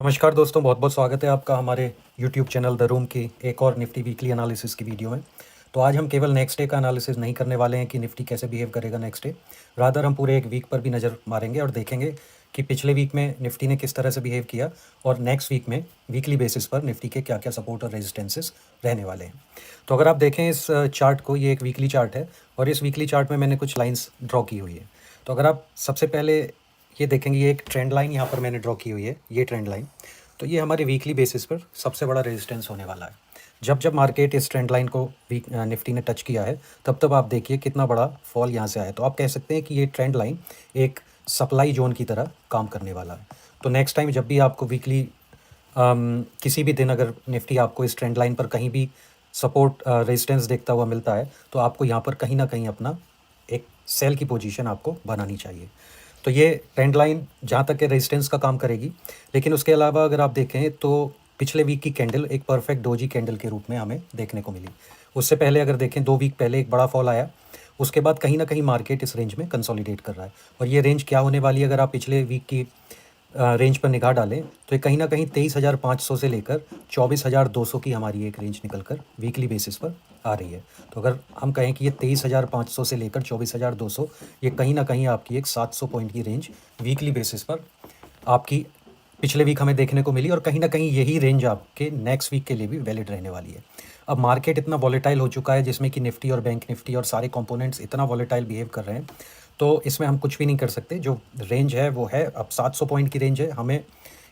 नमस्कार दोस्तों, बहुत बहुत स्वागत है आपका हमारे यूट्यूब चैनल द रूम की एक और निफ्टी वीकली एनालिसिस की वीडियो में। तो आज हम केवल नेक्स्ट डे का एनालिसिस नहीं करने वाले हैं कि निफ्टी कैसे बिहेव करेगा नेक्स्ट डे। रादर हम पूरे एक वीक पर भी नज़र मारेंगे और देखेंगे कि पिछले वीक में निफ्टी ने किस तरह से बिहेव किया और नेक्स्ट वीक में वीकली बेसिस पर निफ्टी के क्या क्या सपोर्ट और रेजिस्टेंसेस रहने वाले हैं। तो अगर आप देखें इस चार्ट को, ये एक वीकली चार्ट है और इस वीकली चार्ट में मैंने कुछ लाइन्स ड्रॉ की हुई है। तो अगर आप सबसे पहले ये देखेंगे, ये एक ट्रेंड लाइन यहाँ पर मैंने ड्रॉ की हुई है, ये ट्रेंड लाइन। तो ये हमारे वीकली बेसिस पर सबसे बड़ा रेजिस्टेंस होने वाला है। जब जब मार्केट इस ट्रेंड लाइन को निफ्टी ने टच किया है, तब तब आप देखिए कितना बड़ा फॉल यहाँ से आया। तो आप कह सकते हैं कि ये ट्रेंड लाइन एक सप्लाई जोन की तरह काम करने वाला है। तो नेक्स्ट टाइम जब भी आपको वीकली किसी भी दिन अगर निफ्टी आपको इस ट्रेंड लाइन पर कहीं भी सपोर्ट रेजिस्टेंस देखता हुआ मिलता है, तो आपको यहाँ पर कहीं ना कहीं अपना एक सेल की पोजीशन आपको बनानी चाहिए। तो ये ट्रेंड लाइन जहाँ तक के रेजिस्टेंस का काम करेगी, लेकिन उसके अलावा अगर आप देखें तो पिछले वीक की कैंडल एक परफेक्ट डोजी कैंडल के रूप में हमें देखने को मिली। उससे पहले अगर देखें 2 वीक पहले एक बड़ा फॉल आया, उसके बाद कहीं ना कहीं मार्केट इस रेंज में कंसोलिडेट कर रहा है। और ये रेंज क्या होने वाली है, अगर आप पिछले वीक की रेंज पर निगाह डालें तो ये कहीं ना कहीं 23,500 से लेकर 24,200 की हमारी एक रेंज निकलकर वीकली बेसिस पर आ रही है। तो अगर हम कहें कि ये 23,500 से लेकर 24,200, ये कहीं ना कहीं आपकी एक 700 पॉइंट की रेंज वीकली बेसिस पर आपकी पिछले वीक हमें देखने को मिली और कहीं ना कहीं यही रेंज आपके नेक्स्ट वीक के लिए भी वैलिड रहने वाली है। अब मार्केट इतना वॉलेटाइल हो चुका है, जिसमें कि निफ्टी और बैंक निफ्टी और सारे कंपोनेंट्स इतना वॉलेटाइल बिहेव कर रहे हैं, तो इसमें हम कुछ भी नहीं कर सकते। जो रेंज है वो है, अब 700 पॉइंट की रेंज है, हमें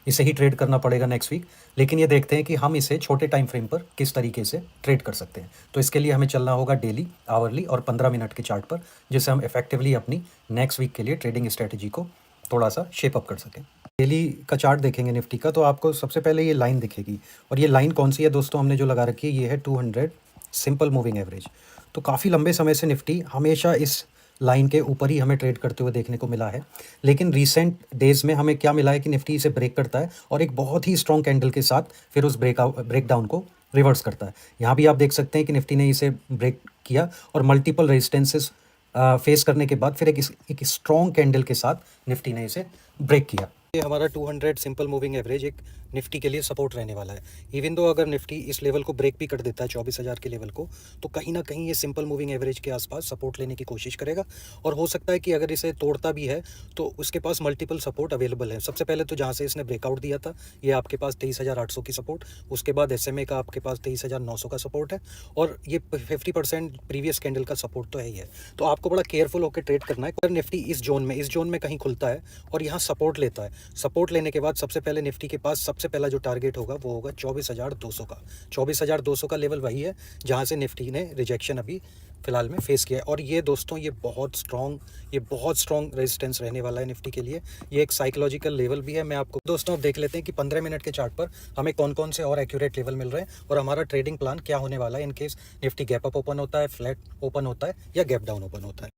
इसे ही ट्रेड करना पड़ेगा नेक्स्ट वीक। लेकिन ये देखते हैं कि हम इसे छोटे टाइम फ्रेम पर किस तरीके से ट्रेड कर सकते हैं। तो इसके लिए हमें चलना होगा डेली, आवरली और 15 मिनट के चार्ट पर, जिससे हम इफेक्टिवली अपनी नेक्स्ट वीक के लिए ट्रेडिंग स्ट्रेटजी को थोड़ा सा शेप अप कर सकें। डेली का चार्ट देखेंगे निफ्टी का, तो आपको सबसे पहले ये लाइन दिखेगी। और ये लाइन कौन सी है दोस्तों, हमने जो लगा रखी है ये है 200 सिंपल मूविंग एवरेज। तो काफ़ी लंबे समय से निफ्टी हमेशा इस लाइन के ऊपर ही हमें ट्रेड करते हुए देखने को मिला है। लेकिन रीसेंट डेज़ में हमें क्या मिला है कि निफ्टी इसे ब्रेक करता है और एक बहुत ही स्ट्रॉन्ग कैंडल के साथ फिर उस ब्रेकडाउन को रिवर्स करता है। यहाँ भी आप देख सकते हैं कि निफ्टी ने इसे ब्रेक किया और मल्टीपल रेजिस्टेंसेस फेस करने के बाद फिर एक स्ट्रॉन्ग कैंडल के साथ निफ्टी ने इसे ब्रेक किया। ये हमारा 200 सिंपल मूविंग एवरेज एक निफ्टी के लिए सपोर्ट रहने वाला है। इवन दो अगर निफ्टी इस लेवल को ब्रेक भी कर देता है 24,000 के लेवल को, तो कहीं ना कहीं ये सिंपल मूविंग एवरेज के आसपास सपोर्ट लेने की कोशिश करेगा। और हो सकता है कि अगर इसे तोड़ता भी है तो उसके पास मल्टीपल सपोर्ट अवेलेबल है। सबसे पहले तो जहाँ से इसने ब्रेकआउट दिया था, ये आपके पास 23,800 की सपोर्ट, उसके बाद SMA का आपके पास 23,900 का सपोर्ट है, और ये 50% प्रीवियस कैंडल का सपोर्ट तो है ही है। तो आपको बड़ा केयरफुल होकर ट्रेड करना है। अगर निफ्टी इस जोन में कहीं खुलता है और यहाँ सपोर्ट लेता है, सपोर्ट लेने के बाद सबसे पहले निफ्टी के पास सबसे पहला जो टारगेट होगा वो होगा 24,200 का। 24,200 का लेवल वही है जहां से निफ्टी ने रिजेक्शन अभी फिलहाल में फेस किया है। और ये दोस्तों ये बहुत स्ट्रॉन्ग रेजिस्टेंस रहने वाला है निफ्टी के लिए। ये एक साइकोलॉजिकल लेवल भी है। मैं आपको दोस्तों अब देख लेते हैं कि 15 मिनट के चार्ट पर हमें कौन कौन से और एक्यूरेट लेवल मिल रहे हैं और हमारा ट्रेडिंग प्लान क्या होने वाला है in case Nifty gap up open होता है, फ्लैट ओपन होता है या गैप डाउन ओपन होता है।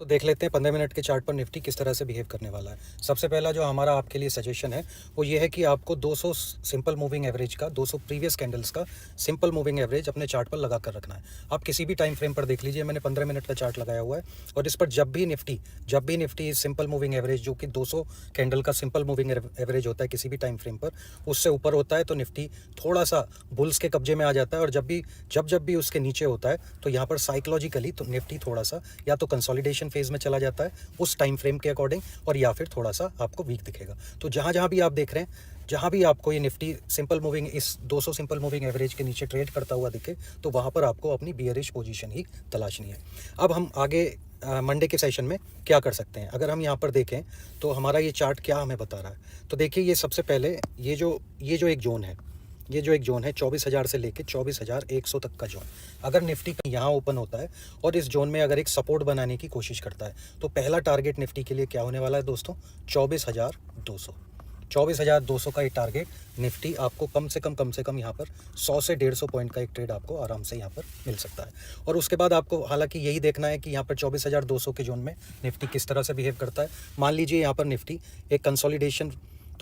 तो देख लेते हैं 15 मिनट के चार्ट पर निफ्टी किस तरह से बिहेव करने वाला है। सबसे पहला जो हमारा आपके लिए सजेशन है वो ये है कि आपको 200 सिंपल मूविंग एवरेज का, 200 प्रीवियस कैंडल्स का सिंपल मूविंग एवरेज अपने चार्ट पर लगा कर रखना है। आप किसी भी टाइम फ्रेम पर देख लीजिए, मैंने 15 मिनट का चार्ट लगाया हुआ है और इस पर जब भी निफ्टी सिंपल मूविंग एवरेज, जो कि 200 कैंडल का सिंपल मूविंग एवरेज होता है किसी भी टाइम फ्रेम पर, उससे ऊपर होता है तो निफ्टी थोड़ा सा बुल्स के कब्जे में आ जाता है। और जब भी उसके नीचे होता है तो यहाँ पर साइकोलॉजिकली तो निफ्टी थोड़ा सा या तो कंसोलिडेशन फेज में चला जाता है उस टाइम फ्रेम के अकॉर्डिंग, और या फिर थोड़ा सा आपको वीक दिखेगा। तो जहां भी आप देख रहे हैं, जहां भी आपको ये निफ्टी सिंपल मूविंग इस 200 सिंपल मूविंग एवरेज के नीचे ट्रेड करता हुआ दिखे, तो वहां पर आपको अपनी बियरिश पोजीशन ही तलाशनी है। अब हम आगे मंडे के सेशन में क्या कर सकते हैं, अगर हम यहाँ पर देखें तो हमारा ये चार्ट क्या हमें बता रहा है। तो देखिए, ये सबसे पहले ये जो एक जोन है, ये जो एक जोन है 24,000 से लेके 24,100 तक का जोन, अगर निफ्टी यहाँ ओपन होता है और इस जोन में अगर एक सपोर्ट बनाने की कोशिश करता है, तो पहला टारगेट निफ्टी के लिए क्या होने वाला है दोस्तों, 24,200 का एक टारगेट निफ्टी आपको कम से कम यहाँ पर 100 से 150 पॉइंट का एक ट्रेड आपको आराम से यहाँ पर मिल सकता है। और उसके बाद आपको हालांकि यही देखना है कि यहाँ पर 24,200 के जोन में निफ्टी किस तरह से बिहेव करता है। मान लीजिए यहाँ पर निफ्टी एक कंसोलिडेशन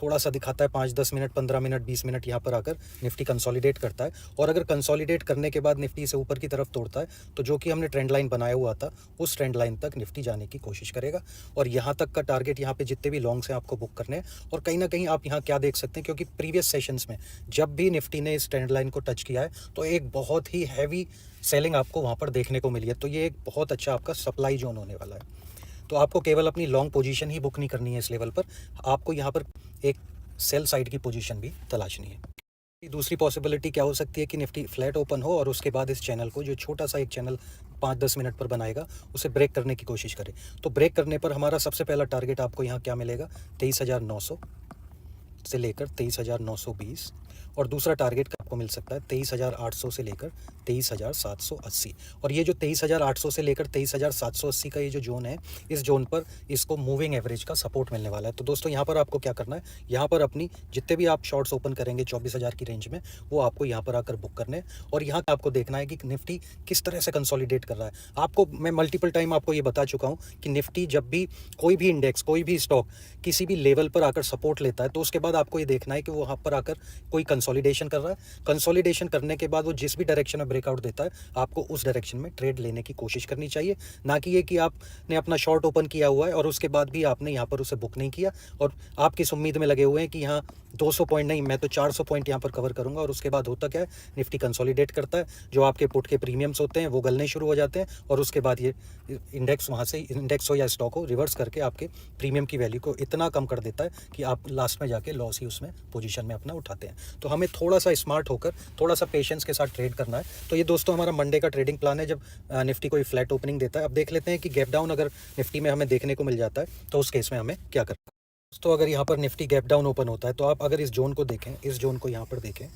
थोड़ा सा दिखाता है 5-10 मिनट, 15 मिनट, 20 मिनट यहाँ पर आकर निफ्टी कंसोलिडेट करता है। और अगर कंसोलिडेट करने के बाद निफ्टी से ऊपर की तरफ तोड़ता है तो जो कि हमने ट्रेंड लाइन बनाया हुआ था उस ट्रेंड लाइन तक निफ्टी जाने की कोशिश करेगा। और यहाँ तक का टारगेट, यहाँ पे जितने भी लॉन्ग्स हैं आपको बुक करने हैं। और कहीं ना कहीं आप यहाँ क्या देख सकते हैं, क्योंकि प्रीवियस सेशंस में जब भी निफ्टी ने इस ट्रेंड लाइन को टच किया है तो एक बहुत ही हैवी सेलिंग आपको वहाँ पर देखने को मिली है। तो ये एक बहुत अच्छा आपका सप्लाई जोन होने वाला है। तो आपको केवल अपनी लॉन्ग पोजीशन ही बुक नहीं करनी है इस लेवल पर, आपको यहाँ पर एक सेल साइड की पोजीशन भी तलाशनी है। दूसरी पॉसिबिलिटी क्या हो सकती है कि निफ्टी फ्लैट ओपन हो और उसके बाद इस चैनल को, जो छोटा सा एक चैनल 5-10 मिनट पर बनाएगा, उसे ब्रेक करने की कोशिश करे। तो ब्रेक करने पर हमारा सबसे पहला टारगेट आपको यहाँ क्या मिलेगा, 23,900 से लेकर 23,920। और दूसरा टारगेट आपको मिल सकता है 23,800 से लेकर 23,780। और ये जो 23,800 से लेकर 23,780 का ये जो जोन है, इस जोन पर इसको मूविंग एवरेज का सपोर्ट मिलने वाला है। तो दोस्तों यहाँ पर आपको क्या करना है, यहाँ पर अपनी जितने भी आप शॉर्ट्स ओपन करेंगे 24,000 की रेंज में, वो आपको यहाँ पर आकर बुक करने हैं। और यहाँ आपको देखना है कि निफ्टी किस तरह से कंसोलिडेट कर रहा है। आपको मैं मल्टीपल टाइम आपको ये बता चुका हूँ कि निफ्टी जब भी कोई भी इंडेक्स, कोई भी स्टॉक किसी भी लेवल पर आकर सपोर्ट लेता है तो उसके बाद आपको ये देखना है कि वो वहाँ पर आकर कोई कंसोलिडेशन कर रहा है। कंसोलिडेशन करने के बाद वो जिस भी डायरेक्शन में ब्रेकआउट देता है, आपको उस डायरेक्शन में ट्रेड लेने की कोशिश करनी चाहिए। ना कि ये कि आपने अपना शॉर्ट ओपन किया हुआ है और उसके बाद भी आपने यहाँ पर उसे बुक नहीं किया और आप किस उम्मीद में लगे हुए हैं कि यहाँ 200 पॉइंट नहीं, मैं तो 400 पॉइंट यहाँ पर कवर करूंगा। और उसके बाद होता क्या है, निफ्टी कंसोलिडेट करता है, जो आपके पुट के प्रीमियम्स होते हैं वो गलने शुरू हो जाते हैं और उसके बाद ये इंडेक्स, वहाँ से इंडेक्स हो या स्टॉक हो, रिवर्स करके आपके प्रीमियम की वैल्यू को इतना कम कर देता है कि आप लास्ट में जाके लॉस ही उसमें पोजीशन में अपना उठाते हैं। तो हमें थोड़ा सा स्मार्ट होकर, थोड़ा सा पेशेंस के साथ ट्रेड करना है। तो ये दोस्तों हमारा मंडे का ट्रेडिंग प्लान है, जब निफ्टी कोई फ्लैट ओपनिंग देता है। अब देख लेते हैं कि गैप डाउन अगर निफ्टी में हमें देखने को मिल जाता है तो उस केस में हमें क्या करना है। तो अगर यहाँ पर निफ्टी गैप डाउन ओपन होता है तो आप अगर इस जोन को देखें, इस जोन को यहाँ पर देखें,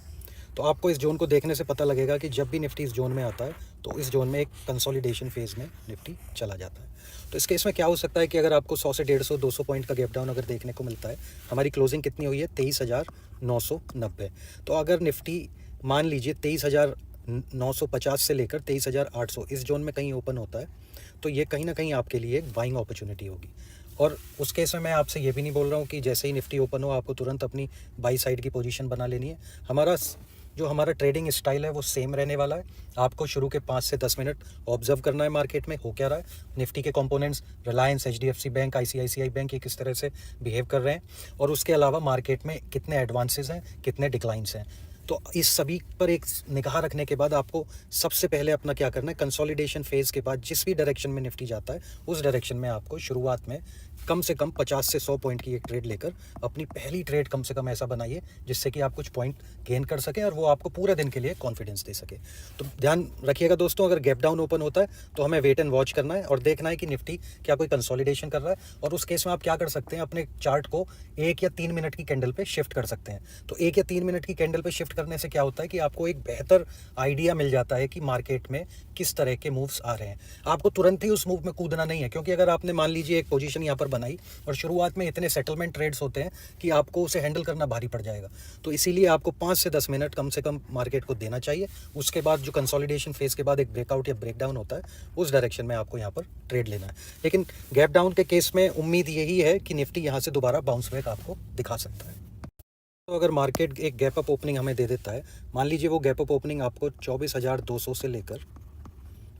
तो आपको इस जोन को देखने से पता लगेगा कि जब भी निफ्टी इस जोन में आता है तो इस जोन में एक कंसोलिडेशन फेज़ में निफ्टी चला जाता है। तो इस केस में क्या हो सकता है कि अगर आपको 100 से 150-200 पॉइंट का गैप डाउन अगर देखने को मिलता है, हमारी क्लोजिंग कितनी हुई है 23,990। तो अगर निफ्टी मान लीजिए 23,950 से लेकर 23,800 इस जोन में कहीं ओपन होता है तो ये कहीं ना कहीं आपके लिए एक बाइंग अपॉर्चुनिटी होगी। और उस केस में मैं आपसे ये भी नहीं बोल रहा हूँ कि जैसे ही निफ्टी ओपन हो आपको तुरंत अपनी बाई साइड की पोजीशन बना लेनी है। हमारा ट्रेडिंग स्टाइल है वो सेम रहने वाला है। आपको शुरू के 5 से 10 मिनट ऑब्जर्व करना है मार्केट में हो क्या रहा है, निफ्टी के components Reliance, HDFC bank, ICICI bank ये किस तरह से बिहेव कर रहे हैं, और उसके अलावा मार्केट में कितने एडवांसेस हैं, कितने डिक्लाइंस हैं। तो इस सभी पर एक निगाह रखने के बाद आपको सबसे पहले अपना क्या करना है, कंसोलिडेशन फेज़ के बाद जिस भी डायरेक्शन में निफ्टी जाता है उस डायरेक्शन में आपको शुरुआत में कम से कम 50 से 100 पॉइंट की एक ट्रेड लेकर अपनी पहली ट्रेड कम से कम ऐसा बनाइए जिससे कि आप कुछ पॉइंट गेन कर सकें और वो आपको पूरे दिन के लिए कॉन्फिडेंस दे सके। तो ध्यान रखिएगा दोस्तों, अगर गैप डाउन ओपन होता है तो हमें वेट एंड वॉच करना है और देखना है कि निफ्टी क्या कोई कंसोलिडेशन कर रहा है। और उस केस में आप क्या कर सकते हैं, अपने चार्ट को 1 या 3 मिनट की कैंडल पे शिफ्ट कर सकते हैं। तो 1 या 3 मिनट की कैंडल पे शिफ्ट करने से क्या होता है कि आपको एक बेहतर आइडिया मिल जाता है कि मार्केट में किस तरह के मूव्स आ रहे हैं। आपको तुरंत ही उस मूव में कूदना नहीं है, क्योंकि अगर आपने मान लीजिए एक पोजीशन यहाँ पर बनाई और शुरुआत में इतने सेटलमेंट ट्रेड्स होते हैं कि आपको उसे हैंडल करना भारी पड़ जाएगा। तो इसीलिए आपको 5 से 10 मिनट कम से कम मार्केट को देना चाहिए। उसके बाद जो कंसोलिडेशन फेज के बाद एक ब्रेकआउट या ब्रेकडाउन होता है उस डायरेक्शन में आपको यहाँ पर ट्रेड लेना है। लेकिन गैप डाउन के केस में उम्मीद यही है कि निफ्टी यहाँ से दोबारा बाउंस बैक आपको दिखा सकता है। तो अगर मार्केट एक गैप अप ओपनिंग हमें दे देता है, मान लीजिए वो गैप अप ओपनिंग आपको 24,200 से लेकर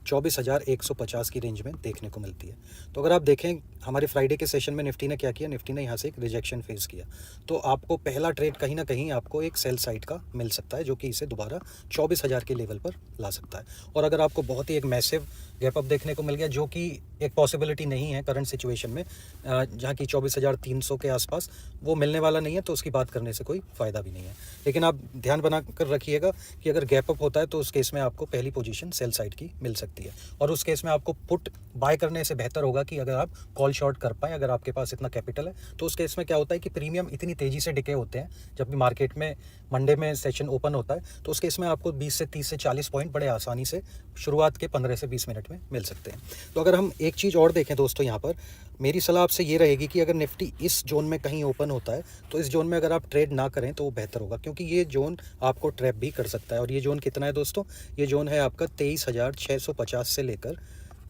24,150 की रेंज में देखने को मिलती है। तो अगर आप देखें हमारे फ्राइडे के सेशन में निफ्टी ने क्या किया, निफ्टी ने यहाँ से एक रिजेक्शन फेस किया। तो आपको पहला ट्रेड कहीं ना कहीं आपको एक सेल साइड का मिल सकता है जो कि इसे दोबारा 24,000 के लेवल पर ला सकता है। और अगर आपको बहुत ही एक मैसिव गैप अप देखने को मिल गया, जो कि एक पॉसिबिलिटी नहीं है करंट सिचुएशन में, जहाँ की 24,300 के आसपास, वो मिलने वाला नहीं है, तो उसकी बात करने से कोई फ़ायदा भी नहीं है। लेकिन आप ध्यान बना कर रखिएगा कि अगर गैप अप होता है तो उस केस में आपको पहली पोजीशन सेल साइड की मिल सकती है। और उस केस में आपको पुट बाय करने से बेहतर होगा कि अगर आप कॉल शॉर्ट कर पाएँ, अगर आपके पास इतना कैपिटल है। तो उस केस में क्या होता है कि प्रीमियम इतनी तेज़ी से डिके होते हैं जब भी मार्केट में मंडे में सेशन ओपन होता है, तो उस केस में आपको 20 से 30 से 40 पॉइंट बड़े आसानी से शुरुआत के 15 से 20 मिनट में मिल सकते हैं। तो अगर हम एक चीज़ और देखें दोस्तों, यहाँ पर मेरी सलाह आपसे ये रहेगी कि अगर निफ्टी इस जोन में कहीं ओपन होता है तो इस जोन में अगर आप ट्रेड ना करें तो वो बेहतर होगा, क्योंकि ये जोन आपको ट्रैप भी कर सकता है। और ये जोन कितना है दोस्तों, ये जोन है आपका 23,650 से लेकर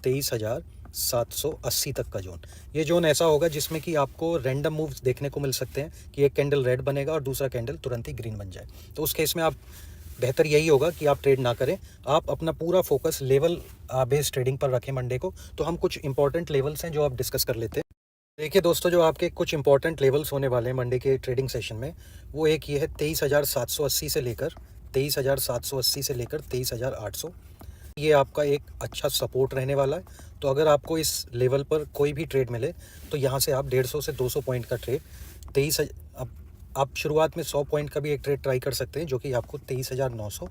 23,000 780 तक का जोन। ये जोन ऐसा होगा जिसमें कि आपको रैंडम मूव्स देखने को मिल सकते हैं कि एक कैंडल रेड बनेगा और दूसरा कैंडल तुरंत ही ग्रीन बन जाए। तो उस केस में आप बेहतर यही होगा कि आप ट्रेड ना करें, आप अपना पूरा फोकस लेवल बेस्ड ट्रेडिंग पर रखें मंडे को। तो हम कुछ इंपॉर्टेंट लेवल्स हैं जो आप डिस्कस कर लेते हैं। देखिए दोस्तों, जो आपके कुछ इंपॉर्टेंट लेवल्स होने वाले हैं मंडे के ट्रेडिंग सेशन में, वो एक ये है 23,780 से लेकर 23,800। ये आपका एक अच्छा सपोर्ट रहने वाला है। तो अगर आपको इस लेवल पर कोई भी ट्रेड मिले तो यहाँ से आप 150 से 200 पॉइंट का ट्रेड अब आप शुरुआत में 100 पॉइंट का भी एक ट्रेड ट्राई कर सकते हैं, जो कि आपको 23,900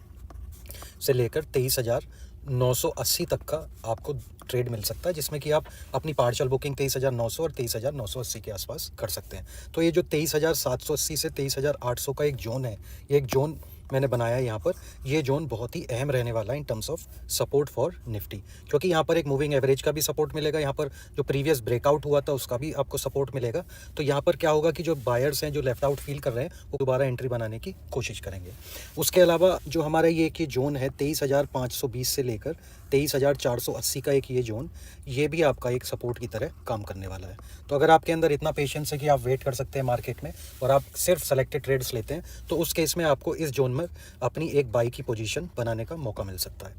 से लेकर 23,980 तक का आपको ट्रेड मिल सकता है, जिसमें कि आप अपनी पार्शियल बुकिंग 23,900 और 23,980 के आसपास कर सकते हैं। तो ये जो 23,780 से 23,800 का एक जोन है, ये एक जोन मैंने बनाया है यहाँ पर। ये जोन बहुत ही अहम रहने वाला है in terms of support for Nifty, क्योंकि यहाँ पर एक मूविंग एवरेज का भी सपोर्ट मिलेगा, यहाँ पर जो प्रीवियस ब्रेकआउट हुआ था उसका भी आपको सपोर्ट मिलेगा। तो यहाँ पर क्या होगा कि जो बायर्स हैं, जो लेफ्ट आउट फील कर रहे हैं, वो दोबारा एंट्री बनाने की कोशिश करेंगे। उसके अलावा जो हमारा ये कि जोन है 23,520 से लेकर 23,480 का एक ये जोन, ये भी आपका एक सपोर्ट की तरह काम करने वाला है। तो अगर आपके अंदर इतना पेशेंस है कि आप वेट कर सकते हैं मार्केट में और आप सिर्फ सेलेक्टेड ट्रेड्स लेते हैं, तो उस केस में आपको इस जोन में अपनी एक बाई की पोजीशन बनाने का मौका मिल सकता है।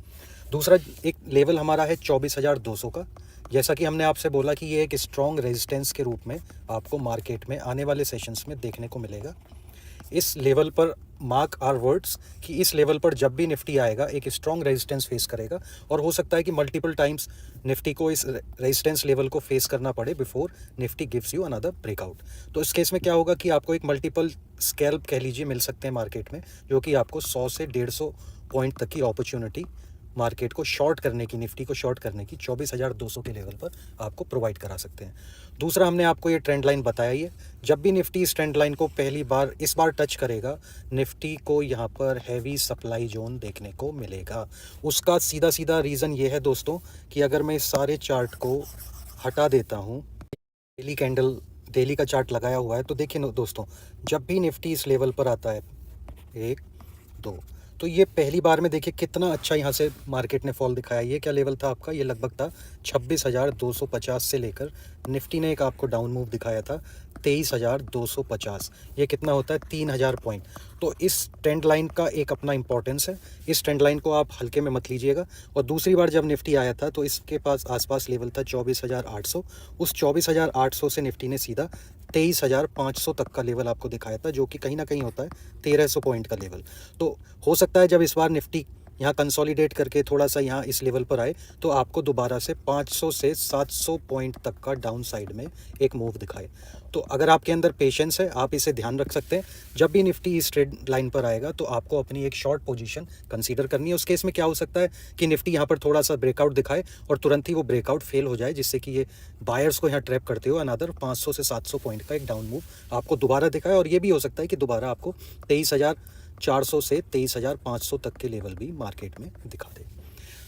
दूसरा एक लेवल हमारा है 24,200 का। जैसा कि हमने आपसे बोला कि ये एक स्ट्रॉन्ग रेजिस्टेंस के रूप में आपको मार्केट में आने वाले सेशंस में देखने को मिलेगा। इस लेवल पर मार्क आर वर्ड्स कि इस लेवल पर जब भी निफ्टी आएगा एक स्ट्रॉन्ग रेजिस्टेंस फेस करेगा, और हो सकता है कि मल्टीपल टाइम्स निफ्टी को इस रेजिस्टेंस लेवल को फेस करना पड़े before Nifty gives you another breakout. तो इस केस में क्या होगा कि आपको एक मल्टीपल स्कैल्प कह लीजिए मिल सकते हैं मार्केट में, जो कि आपको 100 से 150 पॉइंट तक की अपॉर्चुनिटी मार्केट को शॉर्ट करने की, निफ्टी को शॉर्ट करने की 24,200 के लेवल पर आपको प्रोवाइड करा सकते हैं। दूसरा, हमने आपको ये ट्रेंड लाइन बताया ही है। जब भी निफ्टी इस ट्रेंड लाइन को पहली बार इस बार टच करेगा, निफ्टी को यहाँ पर हैवी सप्लाई जोन देखने को मिलेगा। उसका सीधा सीधा रीज़न ये है दोस्तों कि अगर मैं इस सारे चार्ट को हटा देता हूँ, डेली का चार्ट लगाया हुआ है, तो देखिए दोस्तों, जब भी निफ्टी इस लेवल पर आता है 1 2, तो ये पहली बार में देखिए कितना अच्छा यहाँ से मार्केट ने फॉल दिखाया। ये क्या लेवल था आपका? ये लगभग था 26,250 से लेकर निफ्टी ने एक आपको डाउन मूव दिखाया था 23,250। ये कितना होता है? 3,000 पॉइंट। तो इस ट्रेंड लाइन का एक अपना इंपॉर्टेंस है, इस ट्रेंड लाइन को आप हल्के में मत लीजिएगा। और दूसरी बार जब निफ्टी आया था तो इसके पास आसपास लेवल था 24,800। उस 24,800 से निफ्टी ने सीधा 23,500 तक का लेवल आपको दिखाया था, जो कि कहीं ना कहीं होता है 1,300 पॉइंट का लेवल। तो हो सकता है जब इस बार निफ्टी यहाँ कंसोलिडेट करके थोड़ा सा यहाँ इस लेवल पर आए तो आपको दोबारा से 500 से 700 पॉइंट तक का डाउन साइड में एक मूव दिखाए। तो अगर आपके अंदर पेशेंस है, आप इसे ध्यान रख सकते हैं। जब भी निफ्टी इस ट्रेड लाइन पर आएगा तो आपको अपनी एक शॉर्ट पोजीशन कंसीडर करनी है। उस केस में क्या हो सकता है कि निफ्टी यहाँ पर थोड़ा सा ब्रेकआउट दिखाए और तुरंत ही वो ब्रेकआउट फेल हो जाए, जिससे कि ये बायर्स को यहाँ ट्रैप करते हो अनदर 500 से 700 पॉइंट का एक डाउन मूव आपको दोबारा दिखाए। और ये भी हो सकता है कि दोबारा आपको 23,400 से 23,500 तक के लेवल भी मार्केट में दिखा दे।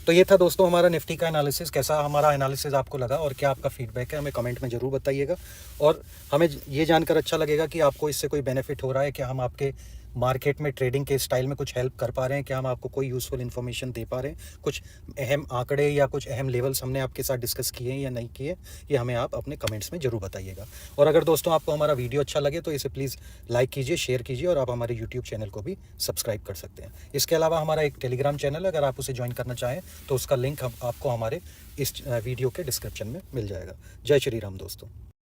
तो ये था दोस्तों हमारा निफ्टी का एनालिसिस। कैसा हमारा एनालिसिस आपको लगा और क्या आपका फीडबैक है, हमें कमेंट में ज़रूर बताइएगा। और हमें ये जानकर अच्छा लगेगा कि आपको इससे कोई बेनिफिट हो रहा है, क्या हम आपके मार्केट में ट्रेडिंग के स्टाइल में कुछ हेल्प कर पा रहे हैं, क्या हम आपको कोई यूज़फुल इन्फॉर्मेशन दे पा रहे हैं, कुछ अहम आंकड़े या कुछ अहम लेवल्स हमने आपके साथ डिस्कस किए हैं या नहीं किए, ये हमें आप अपने कमेंट्स में ज़रूर बताइएगा। और अगर दोस्तों आपको हमारा वीडियो अच्छा लगे तो इसे प्लीज़ लाइक कीजिए, शेयर कीजिए, और आप हमारे यूट्यूब चैनल को भी सब्सक्राइब कर सकते हैं। इसके अलावा हमारा एक टेलीग्राम चैनल है, अगर आप उसे ज्वाइन करना चाहें तो उसका लिंक आपको हमारे इस वीडियो के डिस्क्रिप्शन में मिल जाएगा। जय श्री राम दोस्तों।